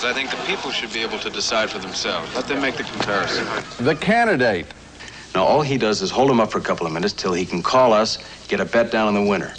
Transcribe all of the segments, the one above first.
I think the people should be able to decide for themselves. Let them make the comparison. The Candidate. Now, all he does is hold him up for a couple of minutes till he can call us, get a bet down on the winner.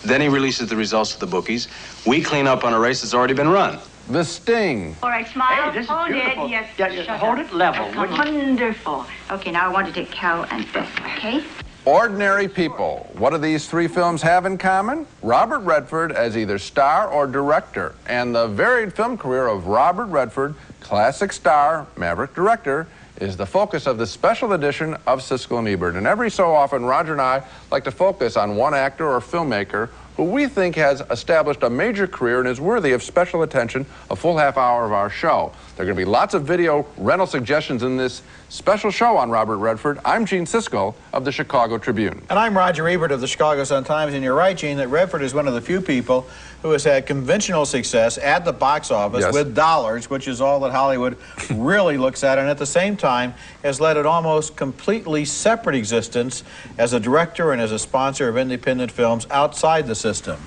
Then he releases the results to the bookies. We clean up on a race that's already been run. The Sting. All right, smile. Hey, this is hold beautiful. it. Yes, Yeah, hold it level. Wonderful. Okay, now I want to take Carol and Beth, okay? Ordinary People. What do these three films have in common? Robert Redford as either star or director, and the varied film career of Robert Redford, classic star, Maverick director, is the focus of this special edition of Siskel and Ebert. And every so often, Roger and I like to focus on one actor or filmmaker who we think has established a major career and is worthy of special attention, a full half hour of our show. There are going to be lots of video rental suggestions in this special show on Robert Redford. I'm Gene Siskel of the Chicago Tribune. And I'm Roger Ebert of the Chicago Sun-Times. And you're right, Gene, that Redford is one of the few people who has had conventional success at the box office with dollars, which is all that Hollywood really looks at, and at the same time has led an almost completely separate existence as a director and as a sponsor of independent films outside the system.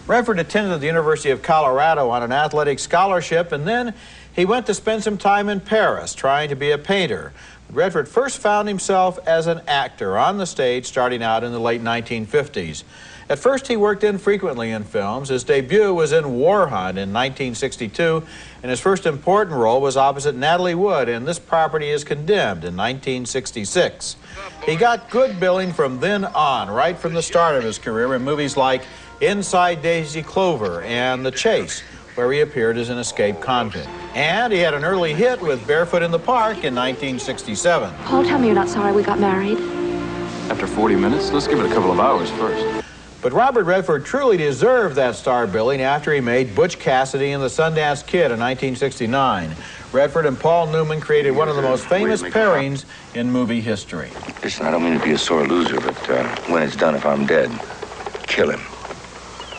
Redford attended the University of Colorado on an athletic scholarship, and then he went to spend some time in Paris trying to be a painter. Redford first found himself as an actor on the stage starting out in the late 1950s. At first, he worked infrequently in films. His debut was in War Hunt in 1962, and his first important role was opposite Natalie Wood in This Property is Condemned in 1966. He got good billing from then on, right from the start of his career, in movies like Inside Daisy Clover and The Chase, where he appeared as an escaped convict. And he had an early hit with Barefoot in the Park in 1967. Paul, tell me you're not sorry we got married. After 40 minutes, let's give it a couple of hours first. But Robert Redford truly deserved that star billing after he made Butch Cassidy and the Sundance Kid in 1969. Redford and Paul Newman created one of the most famous pairings in movie history. Listen, I don't mean to be a sore loser, but when it's done, if I'm dead, kill him.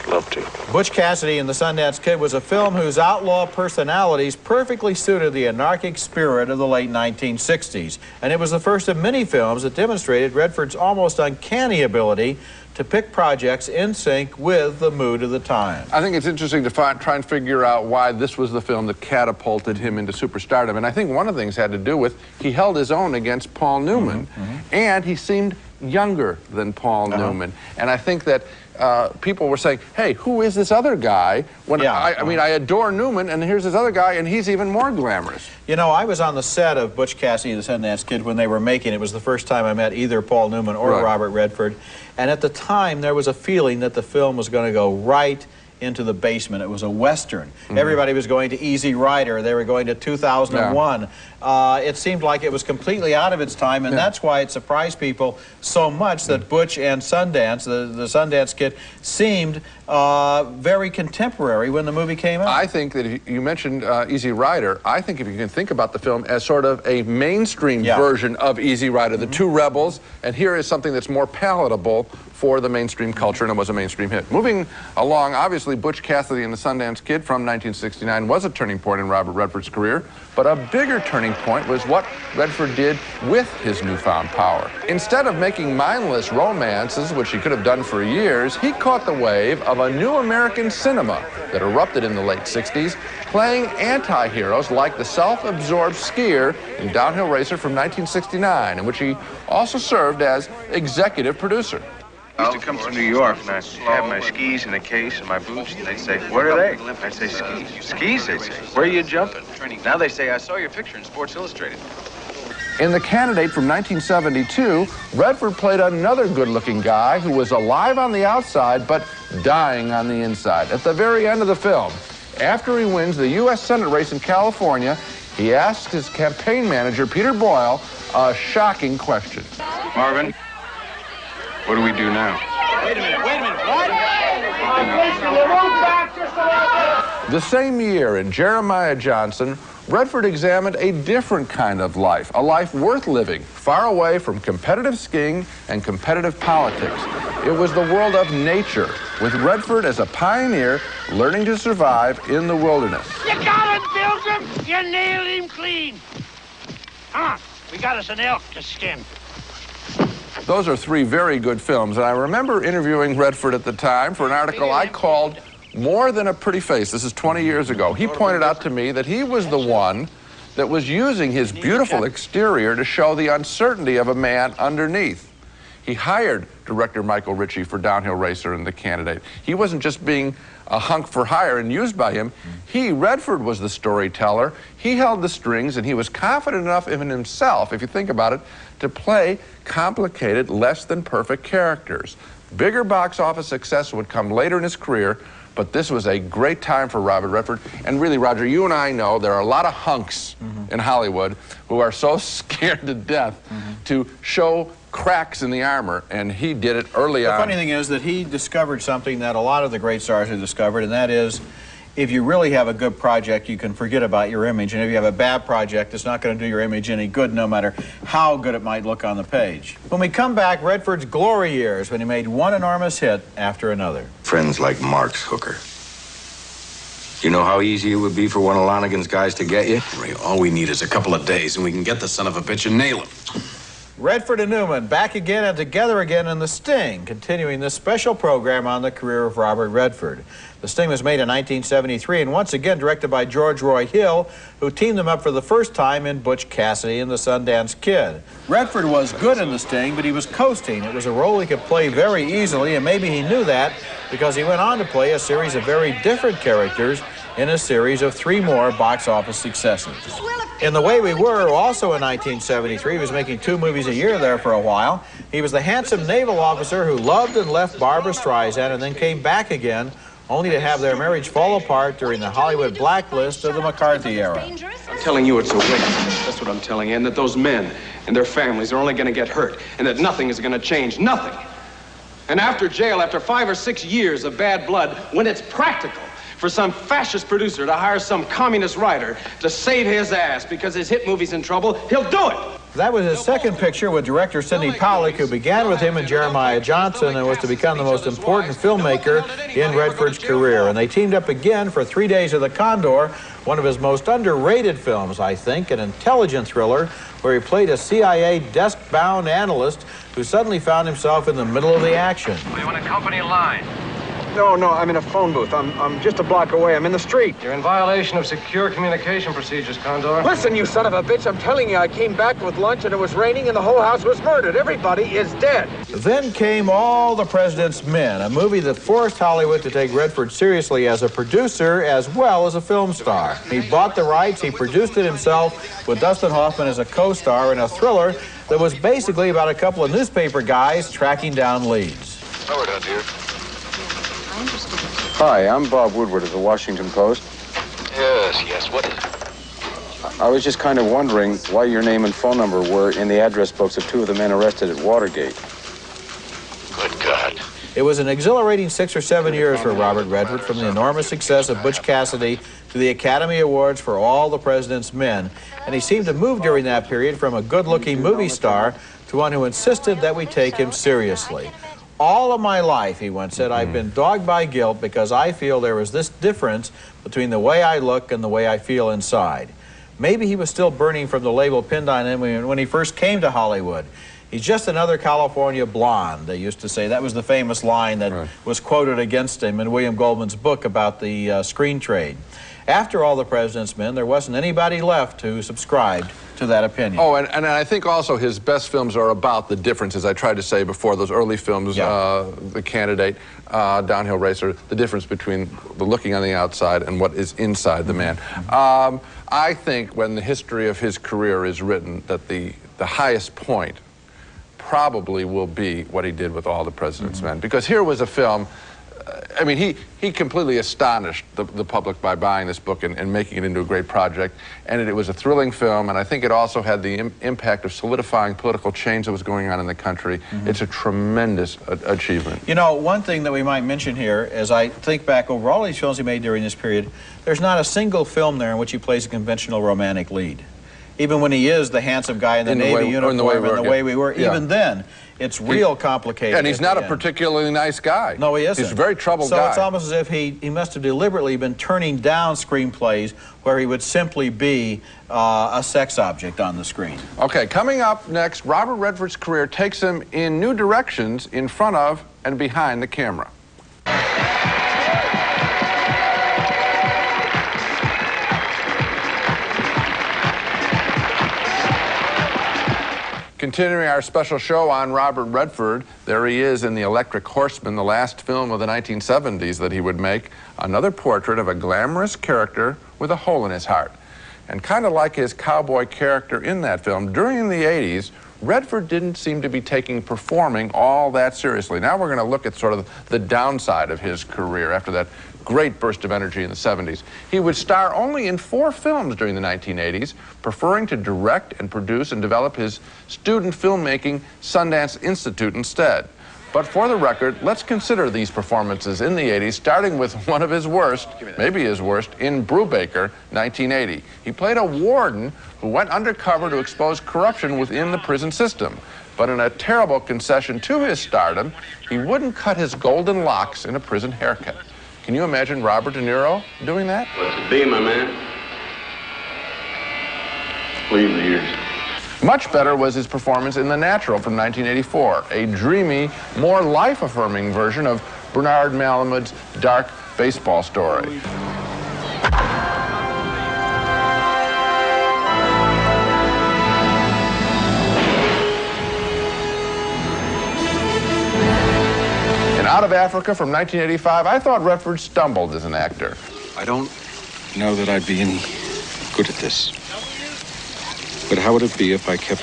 Love to. Butch Cassidy and the Sundance Kid was a film whose outlaw personalities perfectly suited the anarchic spirit of the late 1960s. And it was the first of many films that demonstrated Redford's almost uncanny ability to pick projects in sync with the mood of the time. I think it's interesting to try and figure out why this was the film that catapulted him into superstardom. And I think one of the things had to do with he held his own against Paul Newman, and he seemed younger than Paul Newman. And I think that people were saying, hey, who is this other guy? When I mean, I adore Newman, and here's this other guy, and he's even more glamorous. You know, I was on the set of Butch Cassidy and the Sundance Kid when they were making it. It was the first time I met either Paul Newman or Robert Redford. And at the time, there was a feeling that the film was going to go right into the basement. It was a Western. Everybody was going to Easy Rider. They were going to 2001. It seemed like it was completely out of its time, and that's why it surprised people so much that Butch and Sundance, the Sundance Kid, seemed very contemporary when the movie came out. I think that if you mentioned Easy Rider. I think if you can think about the film as sort of a mainstream version of Easy Rider, the two rebels, and here is something that's more palatable for the mainstream culture, and it was a mainstream hit. Moving along, obviously, Butch Cassidy and the Sundance Kid from 1969 was a turning point in Robert Redford's career, but a bigger turning point was what Redford did with his newfound power. Instead of making mindless romances, which he could have done for years, he caught the wave of a new American cinema that erupted in the late 60s, playing anti-heroes like the self-absorbed skier and downhill racer from 1969, in which he also served as executive producer. I used to come from New York, and I'd have my skis in a case and my boots, and they'd say, "Where are they?" I'd say, "Skis." "Skis," they'd say. "Where are you jumping?" Now they say, "I saw your picture in Sports Illustrated." In The Candidate from 1972, Redford played another good-looking guy who was alive on the outside but dying on the inside. At the very end of the film, after he wins the U.S. Senate race in California, he asks his campaign manager, Peter Boyle, a shocking question. Marvin, what do we do now? Wait a minute, what? The same year, in Jeremiah Johnson, Redford examined a different kind of life, a life worth living, far away from competitive skiing and competitive politics. It was the world of nature, with Redford as a pioneer learning to survive in the wilderness. You got him, Pilgrim! You nailed him clean! Come on, we got us an elk to skin. Those are three very good films, and I remember interviewing Redford at the time for an article I called more than a pretty face. This is 20 years ago. He pointed out to me that he was the one that was using his beautiful exterior to show the uncertainty of a man underneath. He hired director Michael Ritchie for Downhill Racer and The Candidate. He wasn't just being a hunk for hire and used by him. Redford was the storyteller. He held the strings, and he was confident enough in himself, if you think about it, to play complicated, less than perfect characters. Bigger box office success would come later in his career, but this was a great time for Robert Redford. And really, Roger, you and I know there are a lot of hunks in Hollywood who are so scared to death to show cracks in the armor, and he did it early on. The funny thing is that he discovered something that a lot of the great stars have discovered, and that is, if you really have a good project, you can forget about your image, and if you have a bad project, it's not going to do your image any good, no matter how good it might look on the page. When we come back, Redford's glory years, when he made one enormous hit after another. Friends like Mark's hooker. You know how easy it would be for one of Lonigan's guys to get you? Ray, all we need is a couple of days, and we can get the son of a bitch and nail him. Redford and Newman back again and together again in The Sting, continuing this special program on the career of Robert Redford. The Sting was made in 1973 and once again directed by George Roy Hill, who teamed them up for the first time in Butch Cassidy and the Sundance Kid. Redford was good in The Sting, but he was coasting. It was a role he could play very easily, and maybe he knew that because he went on to play a series of very different characters in a series of 3 more box office successes. In The Way We Were, also in 1973, he was making 2 movies a year there for a while. He was the handsome naval officer who loved and left Barbra Streisand and then came back again, only to have their marriage fall apart during the Hollywood blacklist of the McCarthy era. I'm telling you it's a waste. That's what I'm telling you. And that those men and their families are only going to get hurt. And that nothing is going to change. Nothing. And after jail, after 5 or 6 years of bad blood, when it's practical for some fascist producer to hire some communist writer to save his ass because his hit movie's in trouble, he'll do it. That was his second picture with director Sidney Pollack, who began with him and Jeremiah Johnson and was to become the most important filmmaker in Redford's career. And they teamed up again for 3 Days of the Condor, one of his most underrated films, I think, an intelligent thriller where he played a CIA desk-bound analyst who suddenly found himself in the middle of the action. Are you on a company line? No, I'm in a phone booth. I'm just a block away. I'm in the street. You're in violation of secure communication procedures, Condor. Listen, you son of a bitch, I'm telling you, I came back with lunch and it was raining and the whole house was murdered. Everybody is dead. Then came All the President's Men, a movie that forced Hollywood to take Redford seriously as a producer as well as a film star. He bought the rights, he produced it himself with Dustin Hoffman as a co-star in a thriller that was basically about a couple of newspaper guys tracking down leads. How are you, dear? Hi, I'm Bob Woodward of the Washington Post. Yes, what is it? I was just kind of wondering why your name and phone number were in the address books of 2 of the men arrested at Watergate. Good God. It was an exhilarating 6 or 7 years for Robert Redford, from the enormous success of Butch Cassidy to the Academy Awards for All the President's Men. And he seemed to move during that period from a good-looking movie star to one who insisted that we take him seriously. All of my life, he once said, I've been dogged by guilt because I feel there is this difference between the way I look and the way I feel inside. Maybe he was still burning from the label pinned on him when he first came to Hollywood. He's just another California blonde, they used to say. That was the famous line that was quoted against him in William Goldman's book about the screen trade. After All the President's Men, there wasn't anybody left who subscribed to that opinion. Oh, and I think also his best films are about the differences. I tried to say before, those early films, The Candidate, Downhill Racer, the difference between the looking on the outside and what is inside the man. I think when the history of his career is written, that the highest point probably will be what he did with All the President's Men. Because here was a film, I mean, he completely astonished the public by buying this book and making it into a great project. And it was a thrilling film, and I think it also had the impact of solidifying political change that was going on in the country. It's a tremendous achievement. You know, one thing that we might mention here, as I think back over all these films he made during this period, there's not a single film there in which he plays a conventional romantic lead. Even when he is the handsome guy in the Navy uniform and the way we were, even then, it's real complicated. And he's not a particularly nice guy. No, he isn't. He's a very troubled guy. So it's almost as if he must have deliberately been turning down screenplays where he would simply be a sex object on the screen. Okay, coming up next, Robert Redford's career takes him in new directions in front of and behind the camera. Continuing our special show on Robert Redford, there he is in The Electric Horseman, the last film of the 1970s that he would make, another portrait of a glamorous character with a hole in his heart. And kind of like his cowboy character in that film, during the 80s, Redford didn't seem to be taking performing all that seriously. Now we're going to look at sort of the downside of his career after that great burst of energy in the 70s. He would star only in 4 films during the 1980s, preferring to direct and produce and develop his student filmmaking Sundance Institute instead. But for the record, let's consider these performances in the 80s, starting with one of his worst, maybe his worst, in Brubaker, 1980. He played a warden who went undercover to expose corruption within the prison system. But in a terrible concession to his stardom, he wouldn't cut his golden locks in a prison haircut. Can you imagine Robert De Niro doing that? What's it be, my man? Leave the ears. Much better was his performance in The Natural from 1984, a dreamy, more life-affirming version of Bernard Malamud's dark baseball story. Out of Africa from 1985, I thought Redford stumbled as an actor. I don't know that I'd be any good at this. But how would it be if I kept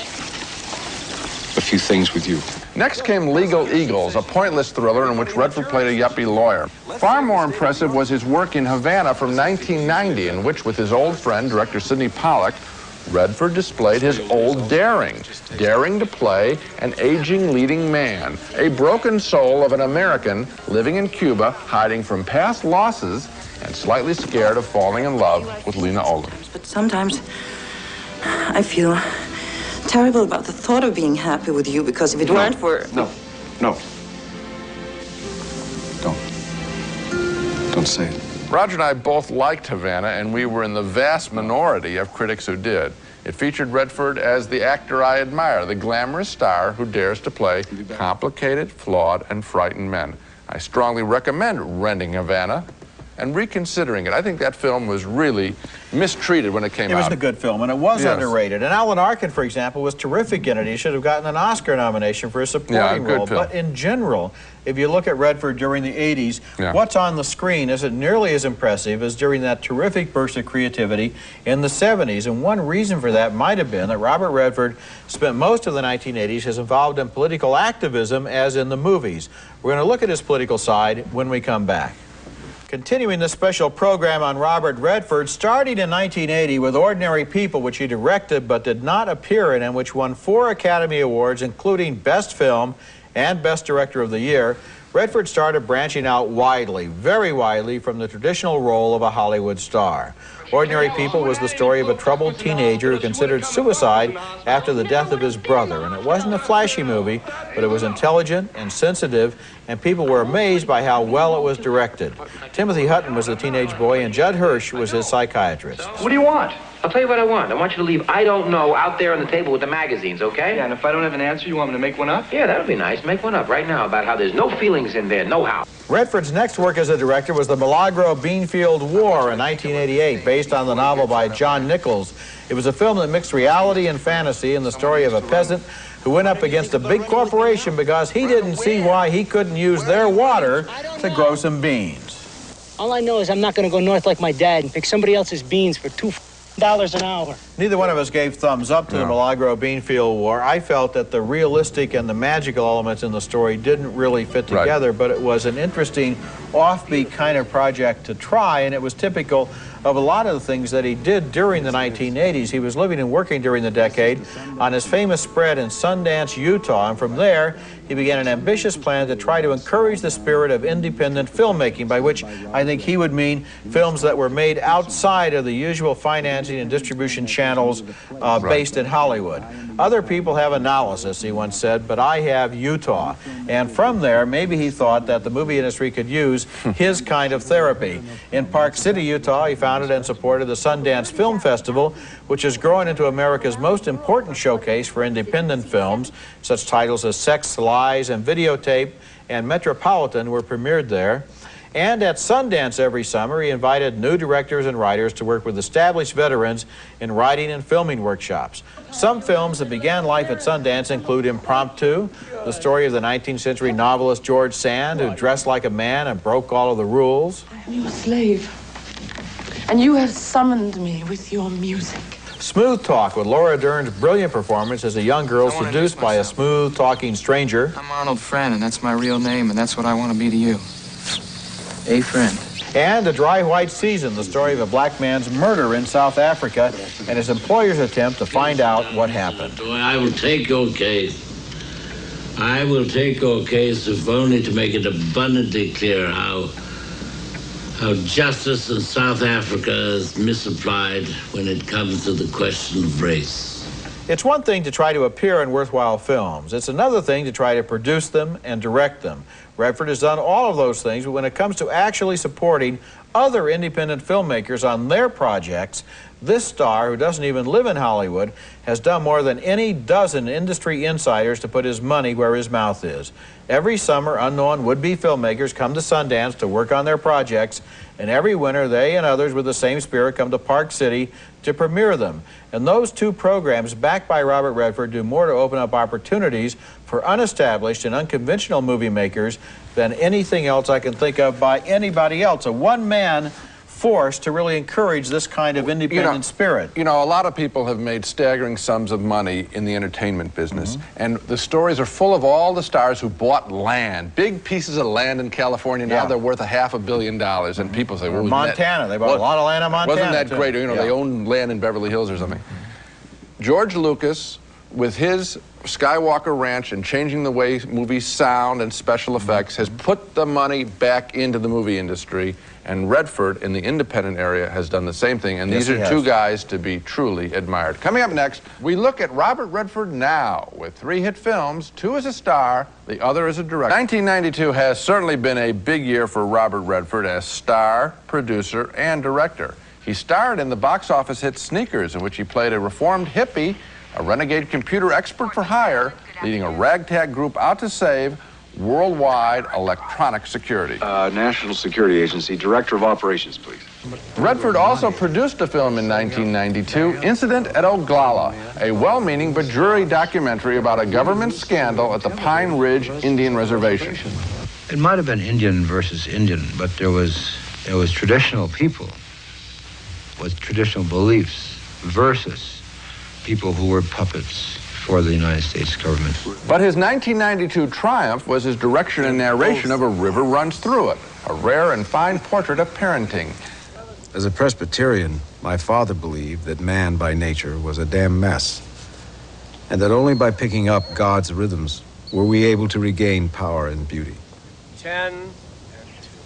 a few things with you? Next came Legal Eagles, a pointless thriller in which Redford played a yuppie lawyer. Far more impressive was his work in Havana from 1990, in which, with his old friend, director Sidney Pollack, Redford displayed his old daring to play an aging leading man, a broken soul of an American living in Cuba, hiding from past losses and slightly scared of falling in love with Lena Olin. But sometimes I feel terrible about the thought of being happy with you, because if it weren't for... No. Don't say it. Roger and I both liked Havana, and we were in the vast minority of critics who did. It featured Redford as the actor I admire, the glamorous star who dares to play complicated, flawed, and frightened men. I strongly recommend renting Havana and reconsidering it. I think that film was really mistreated when it came out. It was a good film, and it was underrated. And Alan Arkin, for example, was terrific in it. He should have gotten an Oscar nomination for a supporting role. Film. But in general, if you look at Redford during the 80s, what's on the screen isn't nearly as impressive as during that terrific burst of creativity in the 70s. And one reason for that might have been that Robert Redford spent most of the 1980s as involved in political activism as in the movies. We're going to look at his political side when we come back. Continuing this special program on Robert Redford, starting in 1980 with Ordinary People, which he directed but did not appear in, and which won 4 Academy Awards, including Best Film and Best Director of the Year, Redford started branching out widely, very widely, from the traditional role of a Hollywood star. Ordinary People was the story of a troubled teenager who considered suicide after the death of his brother. And it wasn't a flashy movie, but it was intelligent and sensitive, and people were amazed by how well it was directed. Timothy Hutton was the teenage boy, and Judd Hirsch was his psychiatrist. What do you want? I'll tell you what I want. I want you to leave "I don't know" out there on the table with the magazines, okay? Yeah, and if I don't have an answer, you want me to make one up? Yeah, that would be nice. Make one up right now about how there's no feelings in there, no how. Redford's next work as a director was The Milagro Beanfield War in 1988, based on the novel by John Nichols. It was a film that mixed reality and fantasy in the story of a peasant who went up against a big corporation because he didn't see why he couldn't use their water to grow some beans. All I know is I'm not going to go north like my dad and pick somebody else's beans for $2 an hour. Neither one of us gave thumbs up to the Milagro Beanfield War. I felt that the realistic and the magical elements in the story didn't really fit together, but it was an interesting, offbeat kind of project to try, and it was typical of a lot of the things that he did during the 1980s. He was living and working during the decade on his famous spread in Sundance, Utah, and from there he began an ambitious plan to try to encourage the spirit of independent filmmaking, by which I think he would mean films that were made outside of the usual financing and distribution channels based in Hollywood. Other people have analysis, he once said, but I have Utah. And from there, maybe he thought that the movie industry could use his kind of therapy. In Park City, Utah, he founded and supported the Sundance Film Festival, which has grown into America's most important showcase for independent films. Such titles as Sex, Lies, and Videotape and Metropolitan were premiered there. And at Sundance every summer, he invited new directors and writers to work with established veterans in writing and filming workshops. Some films that began life at Sundance include Impromptu, the story of the 19th century novelist George Sand, who dressed like a man and broke all of the rules. I am your slave, and you have summoned me with your music. Smooth Talk, with Laura Dern's brilliant performance as a young girl seduced by a smooth-talking stranger. I'm Arnold Friend, and that's my real name, and that's what I want to be to you. A friend. And A Dry White Season, the story of a black man's murder in South Africa and his employer's attempt to find out what happened. I will take your case. I will take your case if only to make it abundantly clear how justice in South Africa is misapplied when it comes to the question of race. It's one thing to try to appear in worthwhile films. It's another thing to try to produce them and direct them. Redford has done all of those things, but when it comes to actually supporting other independent filmmakers on their projects, this star, who doesn't even live in Hollywood, has done more than any dozen industry insiders to put his money where his mouth is. Every summer, unknown would-be filmmakers come to Sundance to work on their projects, and every winter, they and others with the same spirit come to Park City to premiere them. And those two programs, backed by Robert Redford, do more to open up opportunities for unestablished and unconventional movie makers than anything else I can think of by anybody else. A one-man force to really encourage this kind of independent spirit. You know, a lot of people have made staggering sums of money in the entertainment business, and the stories are full of all the stars who bought land, big pieces of land in California. Now they're worth $500 million, and people say, well, Montana, they bought a lot of land in Montana. Wasn't that great? You know, they own land in Beverly Hills or something. George Lucas, with his Skywalker Ranch and changing the way movies sound and special effects, has put the money back into the movie industry, and Redford in the independent area has done the same thing, and these are two guys to be truly admired. Coming up next, we look at Robert Redford now with 3 hit films, 2 as a star, the other as a director. 1992 has certainly been a big year for Robert Redford as star, producer, and director. He starred in the box office hit Sneakers, in which he played a reformed hippie, a renegade computer expert for hire, leading a ragtag group out to save worldwide electronic security. National Security Agency, Director of Operations, please. Redford also produced a film in 1992, Incident at Oglala, a well-meaning but dreary documentary about a government scandal at the Pine Ridge Indian Reservation. It might have been Indian versus Indian, but there was traditional people with traditional beliefs versus people who were puppets for the United States government. But his 1992 triumph was his direction and narration of A River Runs Through It, a rare and fine portrait of parenting. As a Presbyterian, my father believed that man by nature was a damn mess, and that only by picking up God's rhythms were we able to regain power and beauty. 10.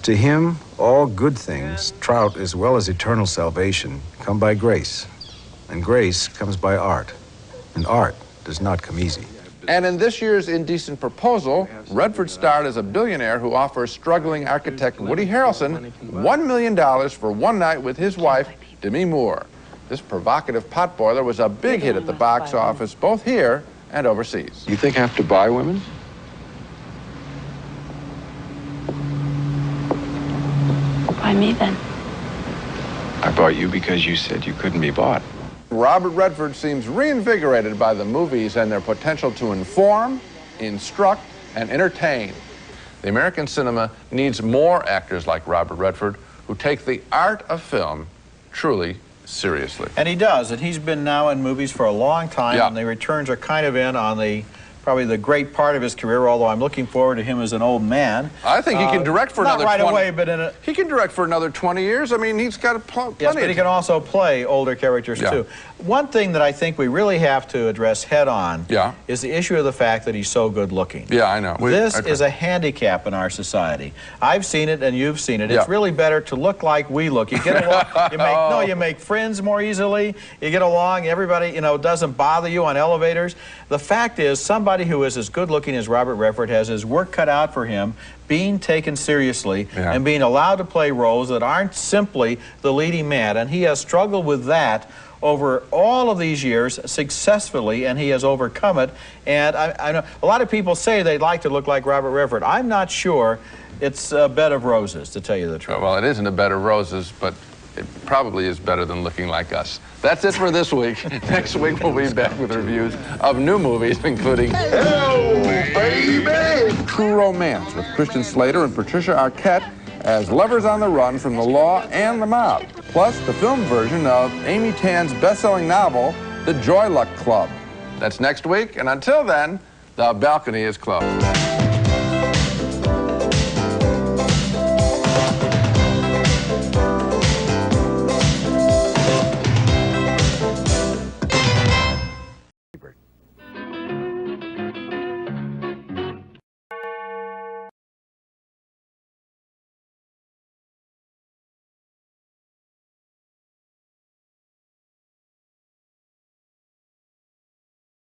To him, all good things, trout as well as eternal salvation, come by grace, and grace comes by art, and art does not come easy. And in this year's Indecent Proposal, Redford starred as a billionaire who offers struggling architect Woody Harrelson $1 million for one night with his wife, Demi Moore. This provocative potboiler was a big hit at the box office, both here and overseas. You think I have to buy women? Why me, then? I bought you because you said you couldn't be bought. Robert Redford seems reinvigorated by the movies and their potential to inform, instruct, and entertain. The American cinema needs more actors like Robert Redford who take the art of film truly seriously. And he does, and he's been now in movies for a long time, and the returns are kind of in on probably the great part of his career, although I'm looking forward to him as an old man. I think he can direct for another 20 Not right away, but he can direct for another 20 years. I mean, he's got plenty. Yes, but he can also play older characters, too. One thing that I think we really have to address head-on is the issue of the fact that he's so good-looking. Yeah, I know. This is a handicap in our society. I've seen it, and you've seen it. It's really better to look like we look. You get along, you make friends more easily. You get along. Everybody, doesn't bother you on elevators. The fact is, somebody who is as good-looking as Robert Redford has his work cut out for him, being taken seriously and being allowed to play roles that aren't simply the leading man. And he has struggled with that over all of these years successfully, and he has overcome it. And I know a lot of people say they'd like to look like Robert Redford. I'm not sure It's a bed of roses, to tell you the truth. Well, it isn't a bed of roses, but it probably is better than looking like us. That's it for this week. Next week, we'll be back with reviews of new movies, including Hello, baby! True Romance with Christian Slater and Patricia Arquette as lovers on the run from the law and the mob. Plus, the film version of Amy Tan's best-selling novel, The Joy Luck Club. That's next week, and until then, the balcony is closed.